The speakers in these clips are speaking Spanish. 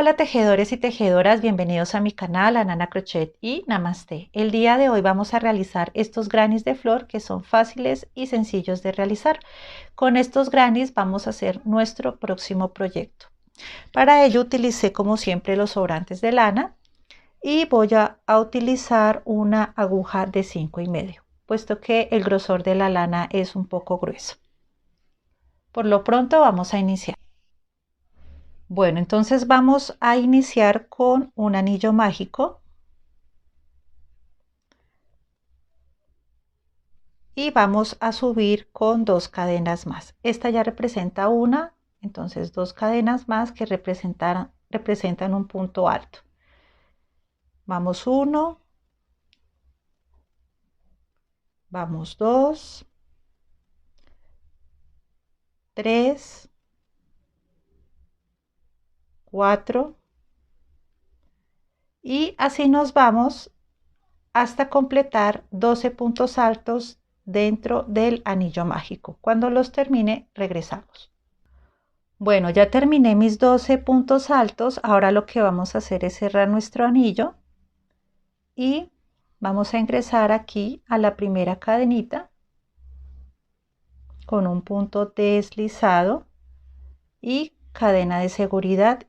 Hola tejedores y tejedoras, bienvenidos a mi canal Anana Crochet y Namaste. El día de hoy vamos a realizar estos grannies de flor que son fáciles y sencillos de realizar. Con estos grannies vamos a hacer nuestro próximo proyecto. Para ello utilicé como siempre los sobrantes de lana y voy a utilizar una aguja de 5,5, puesto que el grosor de la lana es un poco grueso. Por lo pronto vamos a iniciar. Bueno, entonces vamos a iniciar con un anillo mágico y vamos a subir con 2 cadenas más. Esta ya representa una, entonces 2 cadenas más que representan un punto alto. Vamos 1, vamos 2, 3, 4 y así nos vamos hasta completar 12 puntos altos dentro del anillo mágico. Cuando los termine, regresamos. Bueno, ya terminé mis 12 puntos altos. Ahora lo que vamos a hacer es cerrar nuestro anillo y vamos a ingresar aquí a la primera cadenita con un punto deslizado y cadena de seguridad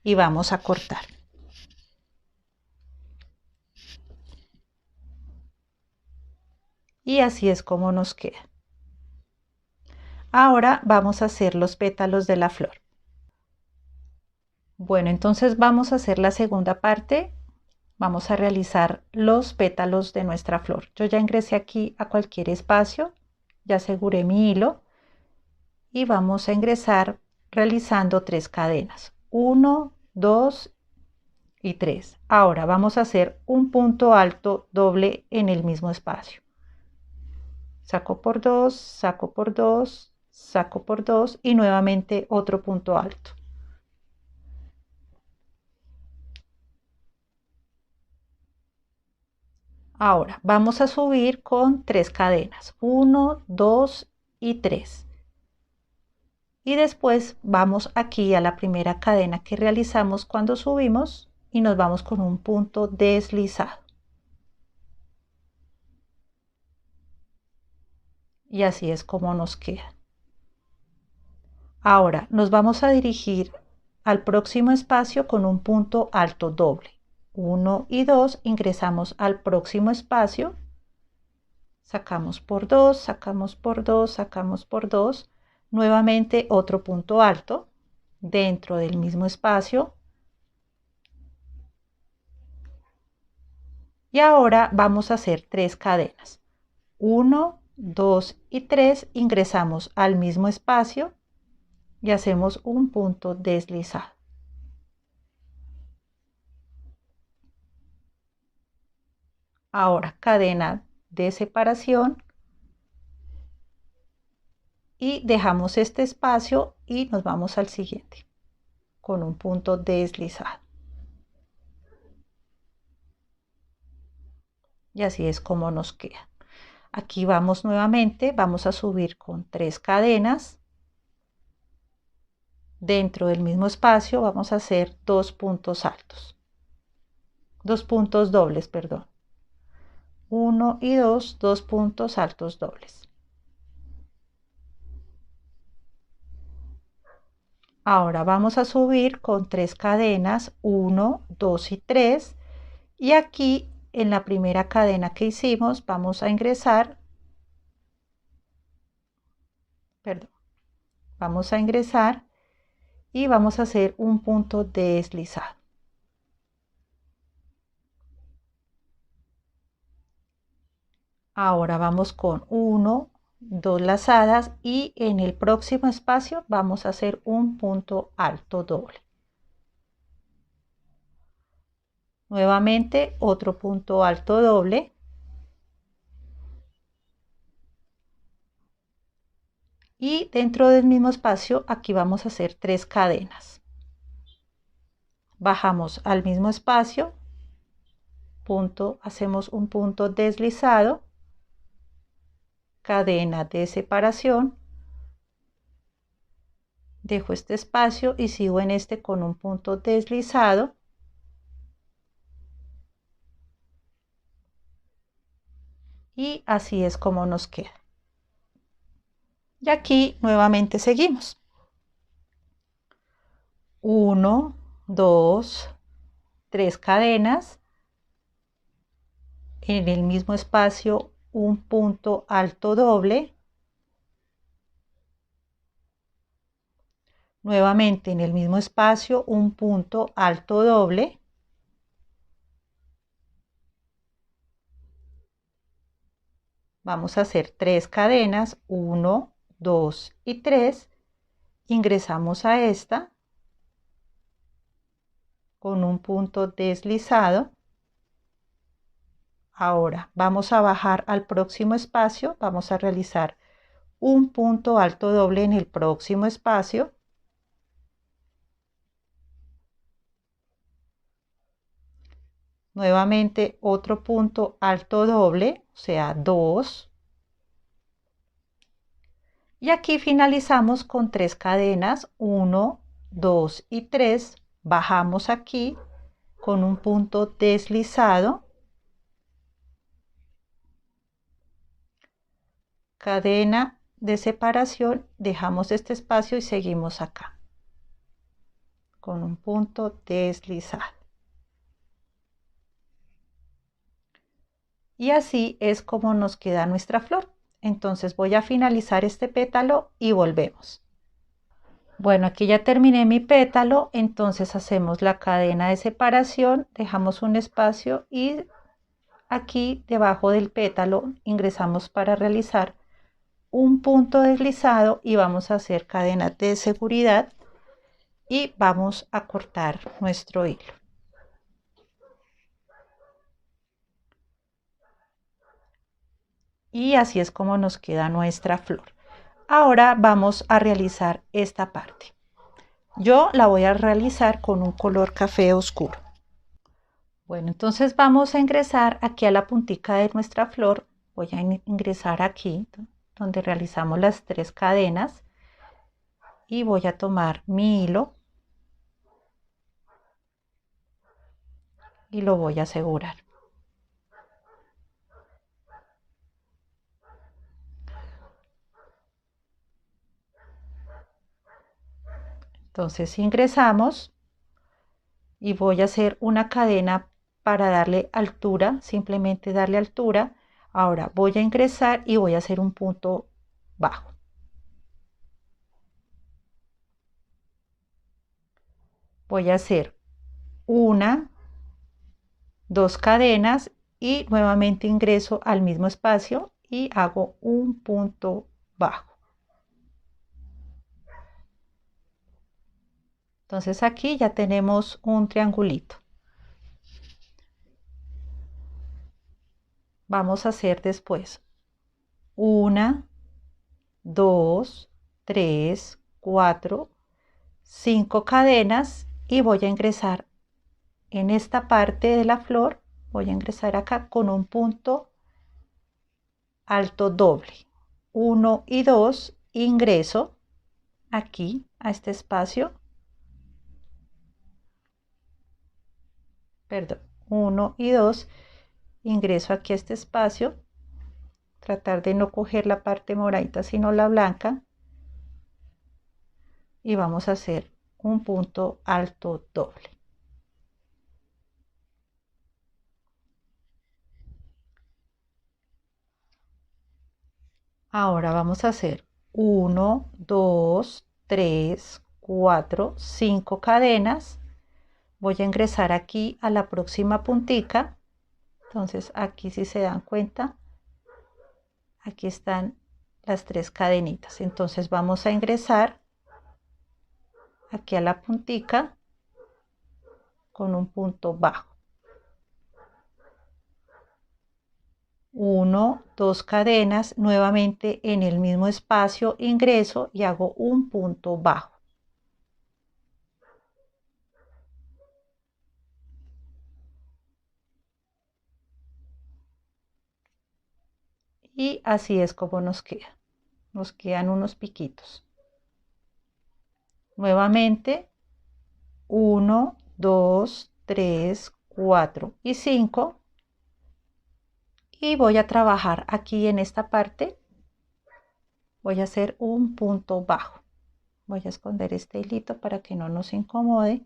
y vamos a cortar. Y así es como nos queda. Ahora vamos a hacer los pétalos de la flor. Bueno, entonces vamos a hacer la segunda parte. Vamos a realizar los pétalos de nuestra flor. Yo ya ingresé aquí a cualquier espacio, ya aseguré mi hilo y vamos a ingresar realizando 3 cadenas. 1, 2 y 3. Ahora vamos a hacer un punto alto doble en el mismo espacio. Saco por 2, saco por 2, saco por 2 y nuevamente otro punto alto. Ahora vamos a subir con 3 cadenas. 1, 2 y 3. Y después vamos aquí a la primera cadena que realizamos cuando subimos y nos vamos con un punto deslizado. Y así es como nos queda. Ahora nos vamos a dirigir al próximo espacio con un punto alto doble. 1 y 2 ingresamos al próximo espacio, sacamos por 2, sacamos por 2, sacamos por 2, nuevamente otro punto alto dentro del mismo espacio. Y ahora vamos a hacer 3 cadenas. 1, 2 y 3 ingresamos al mismo espacio y hacemos un punto deslizado. Ahora cadena de separación y dejamos este espacio y nos vamos al siguiente con un punto deslizado. Y así es como nos queda. Aquí vamos nuevamente, vamos a subir con 3 cadenas. Dentro del mismo espacio vamos a hacer 2 puntos altos. 2 puntos dobles, perdón. 1 y 2, 2 puntos altos dobles. Ahora vamos a subir con 3 cadenas, 1, 2 y 3. Y aquí en la primera cadena que hicimos vamos a ingresar, vamos a ingresar y vamos a hacer un punto deslizado. Ahora vamos con 1, 2 lazadas y en el próximo espacio vamos a hacer un punto alto doble. Nuevamente otro punto alto doble. Y dentro del mismo espacio aquí vamos a hacer 3 cadenas. Bajamos al mismo espacio, punto, hacemos un punto deslizado, cadena de separación, dejo este espacio y sigo en este con un punto deslizado. Y así es como nos queda. Y aquí nuevamente seguimos. 1, 2, 3 cadenas. En el mismo espacio un punto alto doble. Nuevamente en el mismo espacio un punto alto doble. Vamos a hacer 3 cadenas, 1, 2 y 3. Ingresamos a esta con un punto deslizado. Ahora vamos a bajar al próximo espacio, vamos a realizar un punto alto doble en el próximo espacio. Nuevamente otro punto alto doble, o sea 2. Y aquí finalizamos con 3 cadenas, 1, 2 y 3. Bajamos aquí con un punto deslizado. Cadena de separación, dejamos este espacio y seguimos acá con un punto deslizado. Y así es como nos queda nuestra flor. Entonces voy a finalizar este pétalo y volvemos. Bueno, aquí ya terminé mi pétalo, entonces hacemos la cadena de separación, dejamos un espacio y aquí debajo del pétalo ingresamos para realizar un punto deslizado y vamos a hacer cadena de seguridad y vamos a cortar nuestro hilo. Y así es como nos queda nuestra flor. Ahora vamos a realizar esta parte. Yo la voy a realizar con un color café oscuro. Bueno, entonces vamos a ingresar aquí a la puntica de nuestra flor. Voy a ingresar aquí donde realizamos las 3 cadenas y voy a tomar mi hilo y lo voy a asegurar. Entonces ingresamos y voy a hacer una cadena para darle altura, simplemente darle altura. Ahora voy a ingresar y voy a hacer un punto bajo. Voy a hacer 1, 2 cadenas y nuevamente ingreso al mismo espacio y hago un punto bajo. Entonces aquí ya tenemos un triangulito. Vamos a hacer después 1, 2, 3, 4, 5 cadenas y voy a ingresar en esta parte de la flor, voy a ingresar acá con un punto alto doble. 1 y 2, ingreso aquí a este espacio, perdón, 1 y 2, ingreso aquí a este espacio, tratar de no coger la parte moradita sino la blanca y vamos a hacer un punto alto doble. Ahora vamos a hacer 1, 2, 3, 4, 5 cadenas. Voy a ingresar aquí a la próxima puntica. Entonces aquí, si se dan cuenta, aquí están las 3 cadenitas. Entonces vamos a ingresar aquí a la puntica con un punto bajo. 1, 2 cadenas, nuevamente en el mismo espacio ingreso y hago un punto bajo. Y así es como nos queda. Nos quedan unos piquitos. Nuevamente 1, 2, 3, 4 y 5. Y voy a trabajar aquí en esta parte. Voy a hacer un punto bajo. Voy a esconder este hilito para que no nos incomode.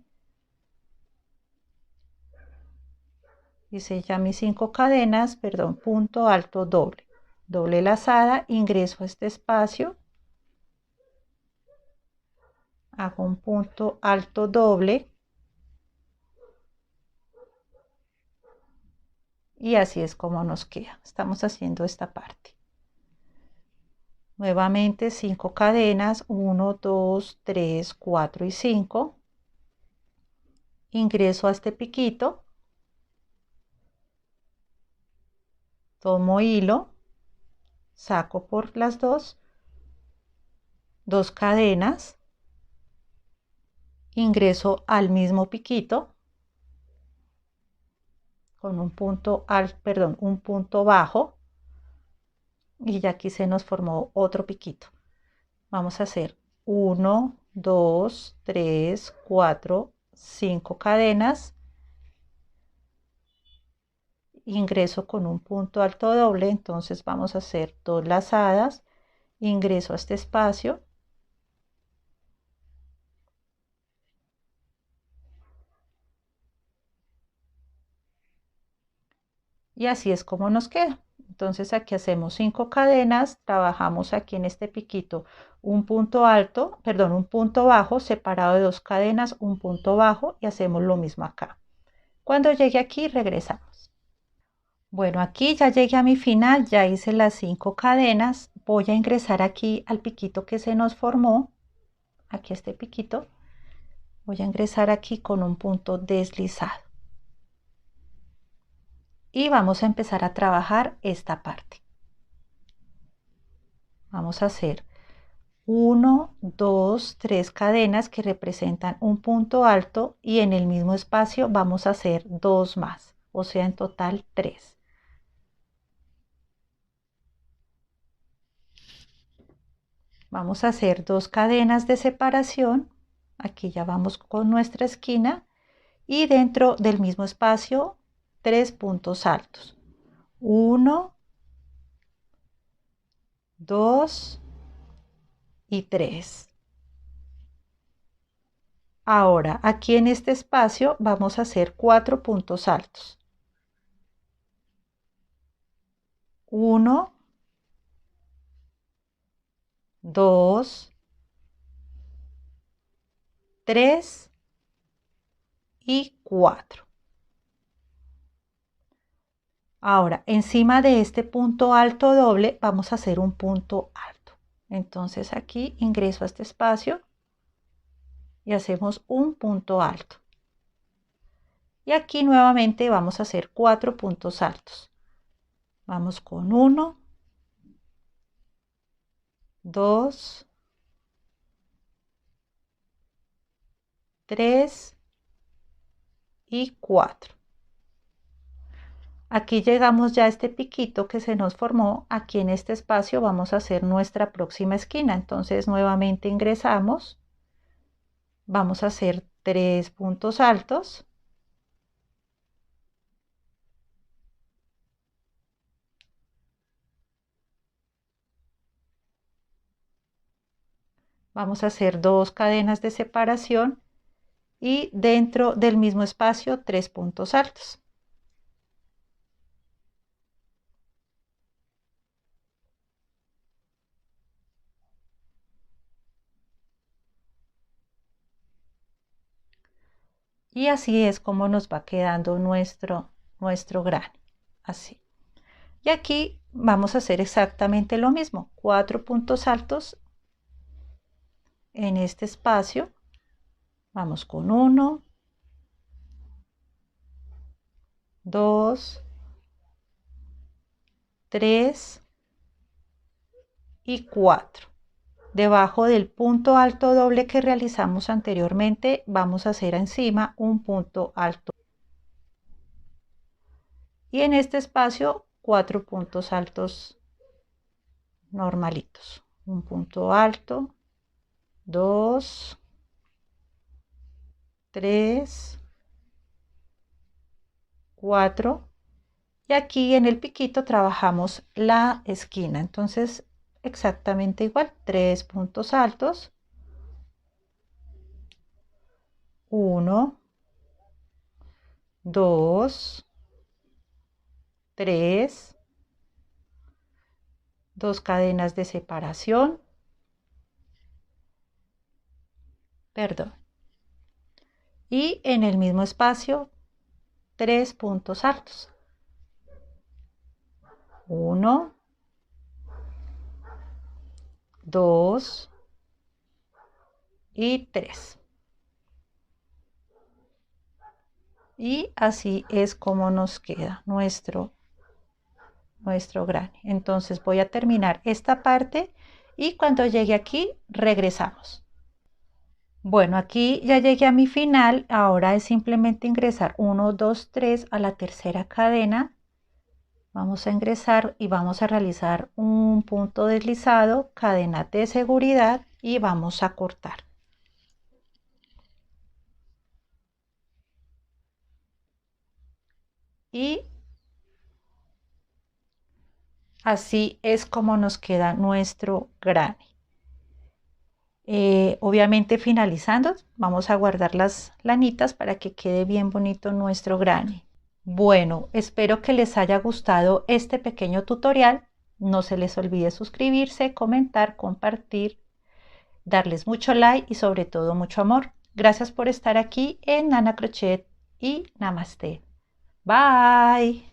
Hice ya mis 5 cadenas, perdón, punto alto doble. Doble lazada, ingreso a este espacio. Hago un punto alto doble. Y así es como nos queda. Estamos haciendo esta parte. Nuevamente 5 cadenas, 1, 2, 3, 4 y 5. Ingreso a este piquito. Tomo hilo. Saco por las dos cadenas. Ingreso al mismo piquito con un punto un punto bajo. Y ya aquí se nos formó otro piquito. Vamos a hacer 1, 2, 3, 4, 5 cadenas. Ingreso con un punto alto doble, entonces vamos a hacer 2 lazadas. Ingreso a este espacio. Y así es como nos queda. Entonces aquí hacemos 5 cadenas, trabajamos aquí en este piquito un punto alto, perdón, un punto bajo separado de 2 cadenas, un punto bajo y hacemos lo mismo acá. Cuando llegue aquí regresamos. Bueno, aquí ya llegué a mi final, ya hice las 5 cadenas. Voy a ingresar aquí al piquito que se nos formó, aquí este piquito. Voy a ingresar aquí con un punto deslizado. Y vamos a empezar a trabajar esta parte. Vamos a hacer 1, 2, 3 cadenas que representan un punto alto y en el mismo espacio vamos a hacer 2 más, o sea en total 3. Vamos a hacer 2 cadenas de separación. Aquí ya vamos con nuestra esquina y dentro del mismo espacio 3 puntos altos. 1, 2 y 3. Ahora, aquí en este espacio vamos a hacer 4 puntos altos. 1, 2, 3 y 4. Ahora, encima de este punto alto doble vamos a hacer un punto alto. Entonces aquí ingreso a este espacio y hacemos un punto alto. Y aquí nuevamente vamos a hacer 4 puntos altos. Vamos con 1, 2, 3 y 4. Aquí llegamos ya a este piquito que se nos formó. Aquí en este espacio vamos a hacer nuestra próxima esquina. Entonces nuevamente ingresamos. Vamos a hacer 3 puntos altos. Vamos a hacer 2 cadenas de separación y dentro del mismo espacio 3 puntos altos. Y así es como nos va quedando nuestro granny. Así. Y aquí vamos a hacer exactamente lo mismo. 4 puntos altos en este espacio. Vamos con 1, 2, 3 y 4. Debajo del punto alto doble que realizamos anteriormente, vamos a hacer encima un punto alto. Y en este espacio, 4 puntos altos normalitos. Un punto alto, 2, 3, 4 y aquí en el piquito trabajamos la esquina, entonces exactamente igual, 3 puntos altos, 1, 2, 3, 2 cadenas de separación, perdón, y en el mismo espacio 3 puntos altos, 1, 2 y 3. Y así es como nos queda nuestro granny. Entonces voy a terminar esta parte y cuando llegue aquí regresamos. Bueno, aquí ya llegué a mi final. Ahora es simplemente ingresar 1, 2, 3 a la tercera cadena. Vamos a ingresar y vamos a realizar un punto deslizado, cadena de seguridad y vamos a cortar. Y así es como nos queda nuestro granny. Obviamente finalizando, vamos a guardar las lanitas para que quede bien bonito nuestro granny. Bueno, espero que les haya gustado este pequeño tutorial. No se les olvide suscribirse, comentar, compartir, darles mucho like y sobre todo mucho amor. Gracias por estar aquí en Nana Crochet y Namaste. Bye.